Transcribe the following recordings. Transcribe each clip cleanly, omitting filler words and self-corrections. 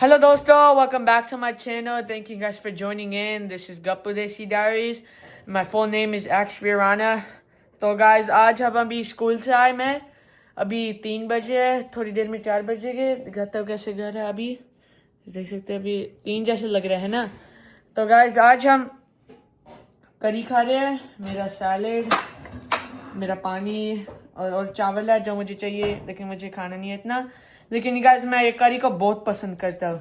Hello dosto, welcome back to my channel. Thank you guys for joining in. This is Gappu Desi Diaries. My full name is Akshvi Rana. तो guys आज हम अभी school से आए मैं अभी 3 बजे है थोड़ी देर में 4 बजेंगे दिखाता हूँ कैसे घर है अभी देख सकते हैं अभी 3 जैसे लग रहा है ना तो guys आज हम करी खा रहे हैं मेरा सैलेड मेरा पानी और चावल है जो मुझे चाहिए लेकिन मुझे खाना नहीं है इतना लेकिन गाइस मैं ये करी को बहुत पसंद करता हूँ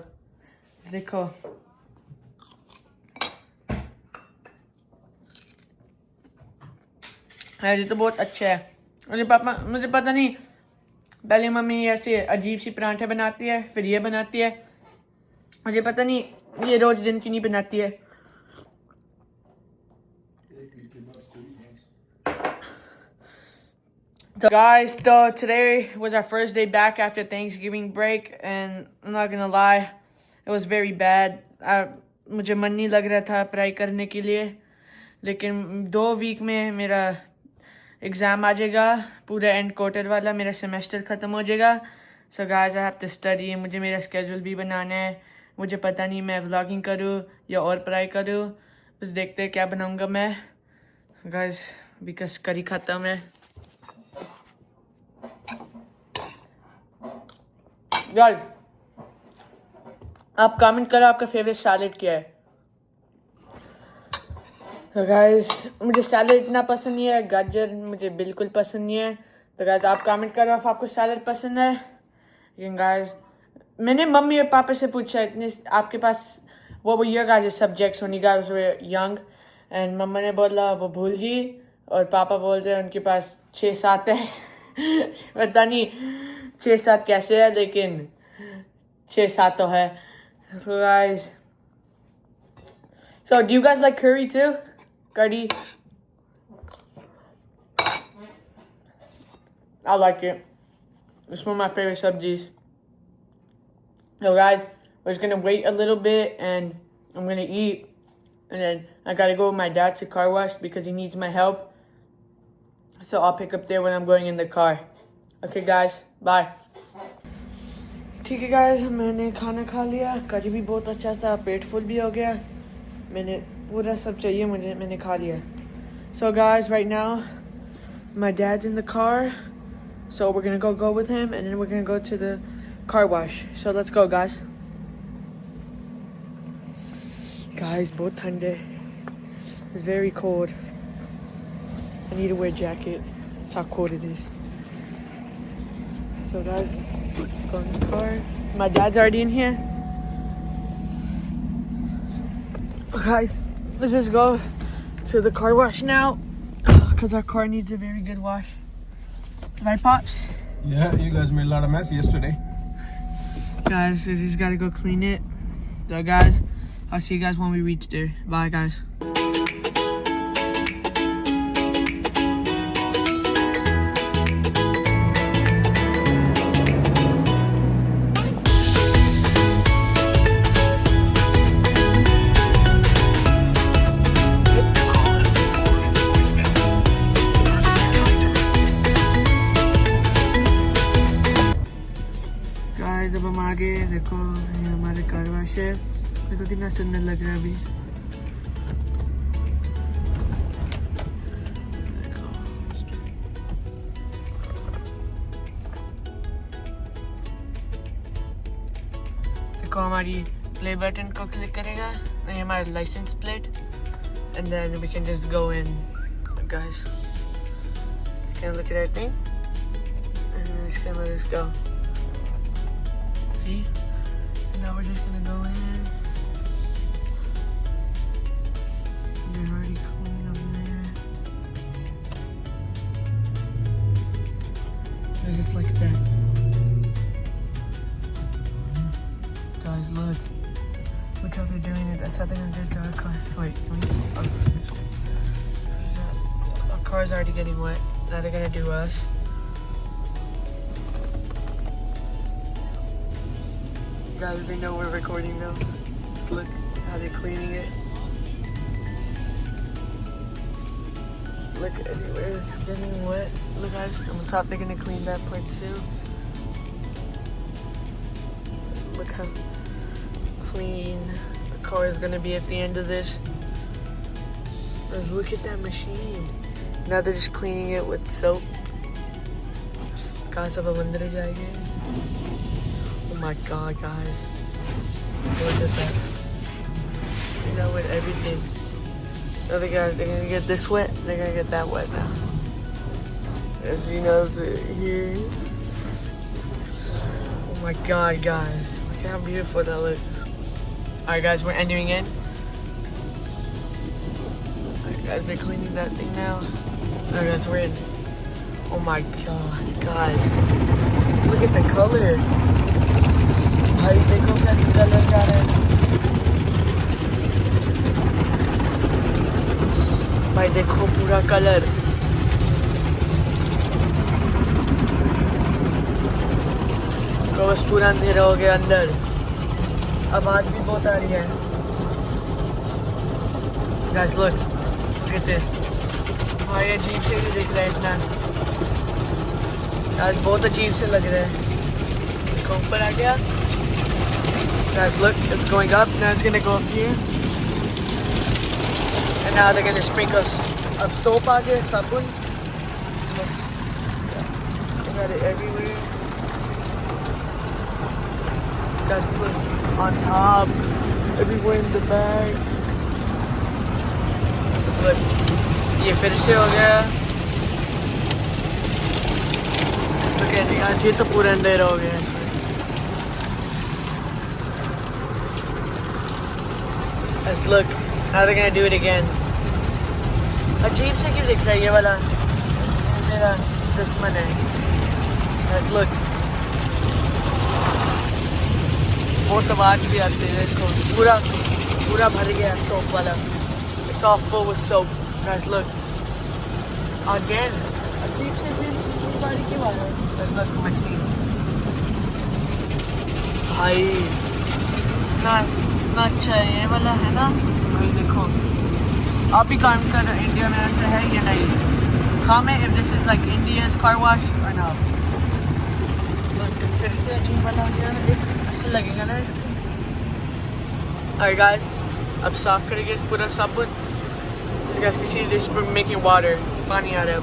देखो ये तो बहुत अच्छा है मुझे पता नहीं पहले मम्मी ऐसे अजीब सी पराठे बनाती है फिर ये बनाती है मुझे पता नहीं ये रोज दिन की नहीं बनाती है So guys, so today was our first day back after Thanksgiving break and I'm not gonna lie, it was very bad. मुझे मन नहीं लग रहा था पढ़ाई करने के लिए लेकिन 2 वीक में मेरा एग्ज़ाम आ जाएगा पूरा एंड क्वार्टर वाला मेरा सेमेस्टर ख़त्म हो जाएगा so guys I have to study मुझे मेरा स्केड्यूल भी बनाना है मुझे पता नहीं मैं व्लॉगिंग करूँ या और पढ़ाई करूँ बस देखते हैं क्या बनाऊँगा मैं गाइस बिकॉज करी खाता हूँ मैं गाइस आप कमेंट करो आपका फेवरेट सैलेड क्या है तो गाइस मुझे सैलेड इतना पसंद नहीं है गाजर मुझे बिल्कुल पसंद नहीं है तो गाइस आप कमेंट करो if आपको सैलेड पसंद है लेकिन गाइस मैंने मम्मी और पापा से पूछा इतने आपके पास वो your guys' subjects when you guys were young and मम्मा ने बोला वो भूल जी और पापा बोलते हैं उनके पास 6-7 है पता नहीं 6-7 कैसे है लेकिन 6-7 तो है so guys so do you guys like curry too curry I like it it's one of my favorite sabjis so guys we're just gonna wait a little bit and I'm gonna eat and then I gotta go with my dad to car wash because he needs my help so I'll pick up there when I'm going in the car okay guys bye ठीक है guys मैंने खाना खा लिया करी भी बहुत अच्छा था पेट फुल भी हो गया मैंने पूरा सब चाहिए मुझे मैंने खा लिया so guys right now my dad's in the car so we're gonna go with him and then we're gonna go to the car wash so let's go guys बहुत ठंड है it's very cold I need to wear a jacket that's how cold it is so guys let's go in the car my dad's already in here guys let's just go to the car wash now because our car needs a very good wash right pops yeah you guys made a lot of mess yesterday guys so just gotta go clean it so guys I'll see you guys when we reach there bye guys जब हम आगे देखो ये हमारे car wash है देखो कितना सुंदर लग रहा है अभी देखो हमारी प्ले बटन को क्लिक करेगा ये हमारा licence plate and then we can just go in guys can look at everything and then just gonna let us go see and now we're just gonna go in they're already clean over there just like that guys look how they're doing it that's how they're gonna do it to our car wait can we our car's already getting wet now they're gonna do us guys they know we're recording now just look how they're cleaning it look everywhere it's getting wet look guys on the top they're gonna clean that part too look how clean the car is gonna be at the end of this. Let's look at that machine. Now they're just cleaning it with soap. Guys, अब हम अंदर जाएंगे. Oh my god, guys. Look at that. You know, with everything. The other guys, they're gonna get this wet, they're gonna get that wet now. As you know, here. Oh my god, guys. Look how beautiful that looks. Alright, guys, we're entering in. Alright, guys, they're cleaning that thing now. Alright, guys, we're in. Oh my god, guys. Look at the color. भाई देखो कैसे colour जा रहा है. भाई देखो पूरा colour. तो बस पूरा अंधेरा हो गया अंदर. आवाज भी बहुत आ रही है. Guys, look at this. भाई अजीब से भी दिख रहा है इतना. Guys, बहुत अजीब से लग रहा है. देखो ऊपर आ गया. Guys, look, it's going up. Now it's gonna go up here. And now they're gonna sprinkle up soap out here, sabun. Look. They got it everywhere. Guys, look. On top. Everywhere in the bag. Just look. ये फिर से हो गया. Look at it. आज ये तो पूरा अंधेरा हो गया इसमें. Let's look. Now they're gonna do it again. अजीब से क्यों दिख रहा है ये वाला? मेरा दुश्मन है. Let's look. बहुत आवाज भी आती है. देखो पूरा भर गया soap वाला. It's all full with soap. Guys, look. Again. अजीब से फिर ये बारी क्यों आ रहा है? Let's look at my feet. भाई ना अच्छा है ये वाला है ना. भाई देखो आप भी काम कर रहे इंडिया में ऐसे है या नहीं. Comment if this is like India's car wash or not. फिर से अजीब वाला आ गया. ऐसे लगेगा ना इसको. Alright guys, अब साफ करेंगे इस पूरा साबुन. As you guys can see, this is making water. पानी आ रहा है.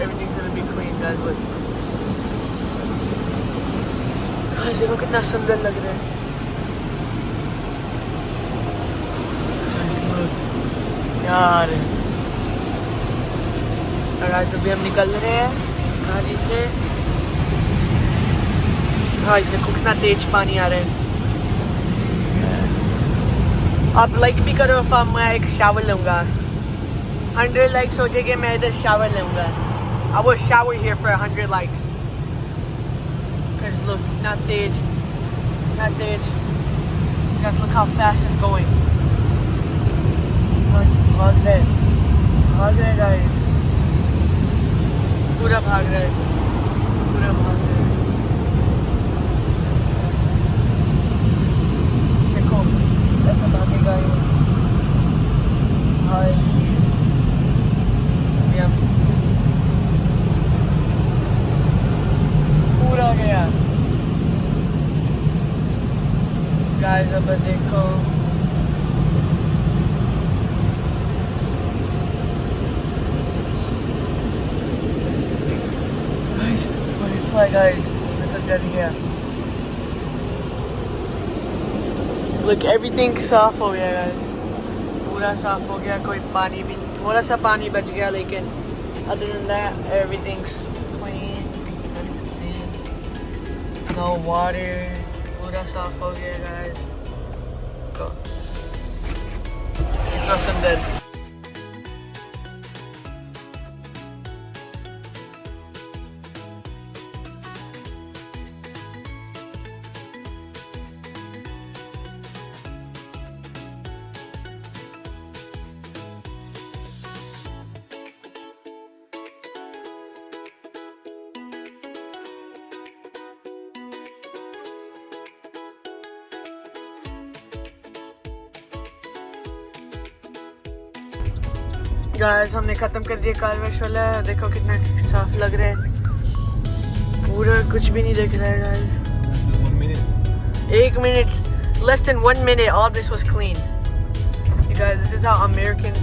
Everything's gonna be clean, guys. Look. Guys, देखो कितना सुंदर लग रहा है. Guys, look. यार. Guys, अभी हम निकल रहे हैं गाड़ी से. Guys, देखो कितना तेज पानी आ रहा है. आप लाइक भी करो if मैं एक शावर लूँगा. 100 likes हो जाएंगे मैं इधर शावर लूँगा. I will shower here for 100 likes. Guys, look, not dead. Guys, look how fast it's going. Guys, भाग रहे guys. पूरा भाग रहा है. देखो, ऐसा भागेगा ये. भाई. पूरा गया. Guys, अब देखो. Guys, butterfly guys. मैं तो डर गया. Look, everything साफ हो गया guys. पूरा साफ हो गया. कोई पानी भी थोड़ा सा पानी बच गया लेकिन other than that everything's clean. You guys can see. No water. पूरा साफ हो गया guys. Go. कितना सुंदर. गाइस हमने खत्म कर दिया कार वॉश वाला. देखो कितना साफ लग रहा है. पूरा कुछ भी नहीं दिख रहा है guys. 1 minute. 1 minute. less than 1 minute, all this was clean. You guys, this is how American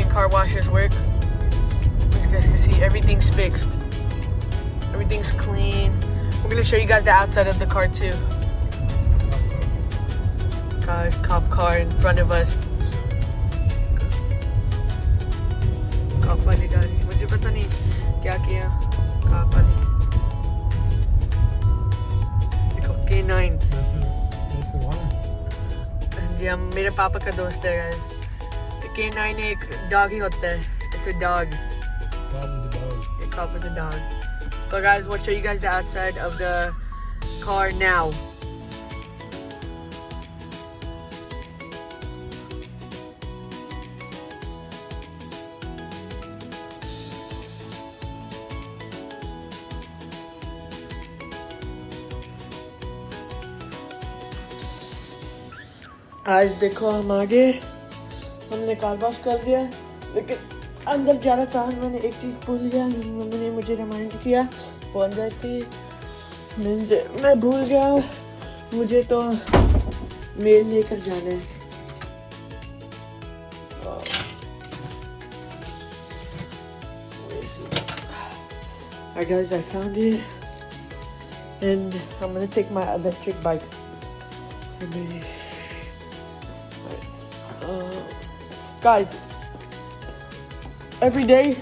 car washes work. As you guys can see, everything's fixed. Everything's clean. We're gonna show you guys the outside of the car too. Guys, cop car in front of us. Cop वाली गाड़ी, मुझे पता नहीं क्या किया cop वाली. देखो K9. जी हम मेरे पापा का दोस्त है guys. K9 एक dog ही होता है. It's a dog. A cop with a dog. So guys, we'll show you guys the outside of the car now. आज देखो हम आगे हमने कार वॉश कर दिया लेकिन अंदर जा रहा था मैंने एक चीज़ भूल गया मम्मी ने मुझे रिमाइंड किया वो अंदर थी मैं भूल गया मुझे तो मेल लेकर जाना है Alright guys, I found it and I'm gonna take my electric bike. Guys, every day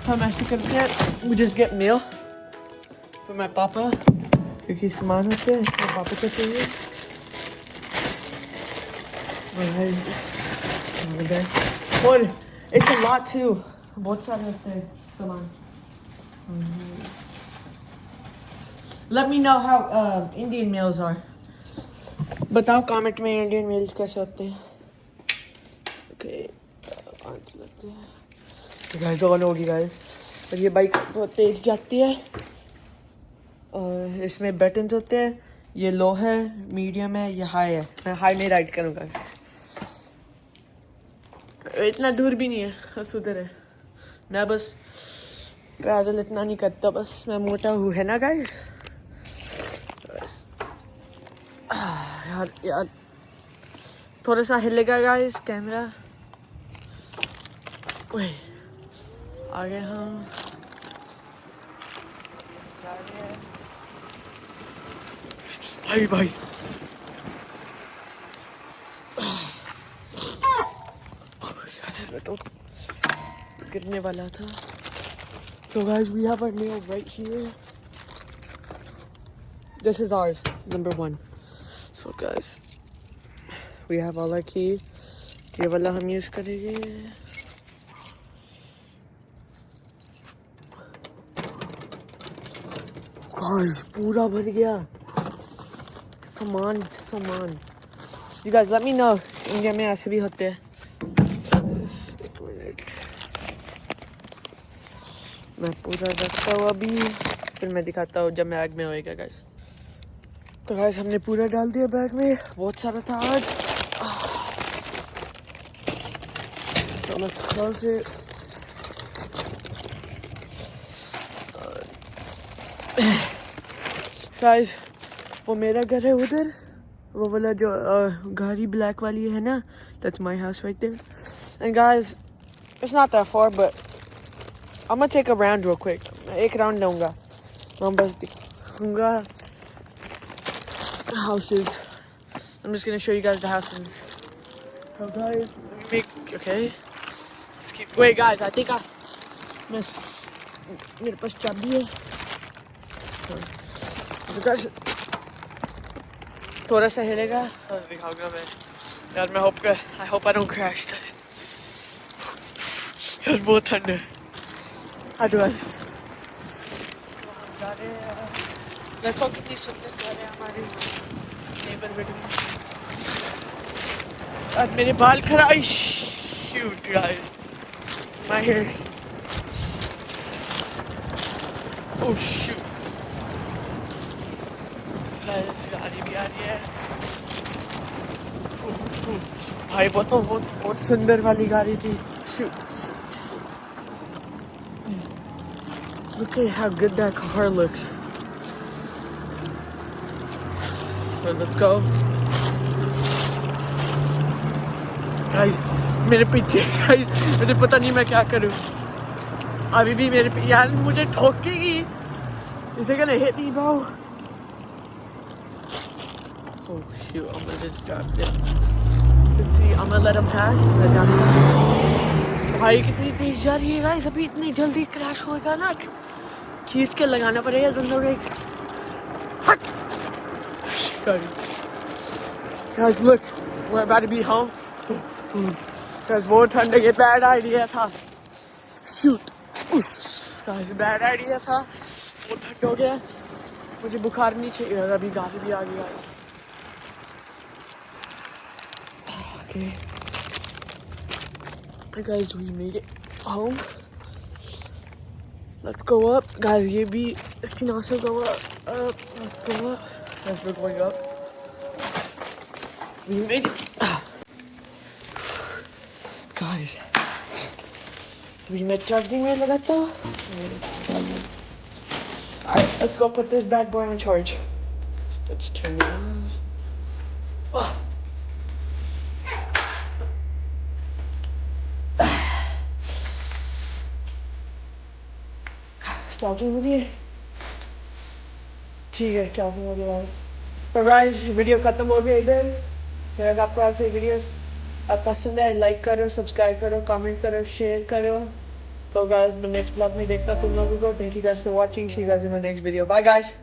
हम ऐसे करते हैं we just get meal for my papa क्योंकि सामान होते हैं मेरे पापा को चाहिए और it's a lot too बहुत सारे होते हैं सामान Let me know how Indian meals are बताओ कमेंट में Indian meals कैसे होते हैं Okay, पाँच लेते हैं तो गाइस ऑन होगी गाइस और ये बाइक बहुत तेज जाती है और इसमें बटन्स होते हैं ये लो है मीडियम है ये हाई है मैं हाई में राइड करूँगा इतना दूर भी नहीं है बस उधर है मैं बस पैदल इतना नहीं करता बस मैं मोटा हूँ है ना गाइस यार थोड़ा सा हिलेगा गाइस कैमरा आगे हम भाई तो गिरने वाला था So guys, we have our meal right here. This is ours, number 1. So guys, we have all our keys. ये वाला हम यूज़ करेंगे. Guys, पूरा भर गया. सामान. You guys, let me know. India में ऐसे भी होते हैं. मैं पूरा रखता हूँ अभी फिर मैं दिखाता हूँ जब बैग में होएगा गाइस तो गाइस हमने पूरा डाल दिया बैग में बहुत सारा था आज तो मैं थोड़ा से गाइस वो मेरा घर है उधर वो वाला जो गाड़ी ब्लैक वाली है ना that's my house right there and guys it's not that far but I'm gonna take a round real quick. एक round लूँगा. मैं बस दिखाऊँगा houses. I'm just gonna show you guys the houses. Oh guys, okay. Let's keep. Wait guys, I think मेरे पास चाबी है. So guys, थोड़ा सा हिलेगा. दिखाऊँगा मैं. यार मैं I hope I don't crash guys. यार बहुत ठंड है. How do I? देखो कितनी सुंदर घर है हमारी नेबरहुड में आज मेरे बाल खराब shoot guys my hair oh shoot guys गाड़ी भी आ रही है भाई बहुत सुंदर वाली गाड़ी थी shoot Look at how good that car looks. So let's go. Guys, मेरे पीछे guys, मुझे पता नहीं मैं क्या करूँ. अभी भी मेरे यार मुझे ठोकेगी. Is it gonna hit me, bro? Oh shoot, I'm gonna just drop it. Let's see, I'm gonna let him pass. भाई कितनी तेज जा रही है गाइस. अभी इतनी जल्दी क्रैश होएगा ना, खींच के लगाना पड़ेगा दोनों को. Guys, look, we're about to be home. Guys, बहुत ठंड है. Bad idea था. Shoot. Guys, bad idea था. बहुत ठंड हो गया. मुझे बुखार नहीं चाहिए. अभी गाड़ी भी आ गई. Okay. Guys, we made it home. Let's go up. Guys, ये भी इसकी नाव से go up. Let's go up. Guys, we're going up. We made it. Guys, we made charging में लगा था. Alright, let's go put this bad boy on charge. Let's turn it on. Charging with you. ठीक है, charging हो गया. So guys, video खत्म हो गया इधर. अगर आपको ऐसे वीडियोस पसंद है, लाइक करो, सब्सक्राइब करो, कमेंट करो, शेयर करो. So guys, the next vlog में देखना तुम लोगों को. Thank you guys for watching. See you guys in the next video. Bye guys.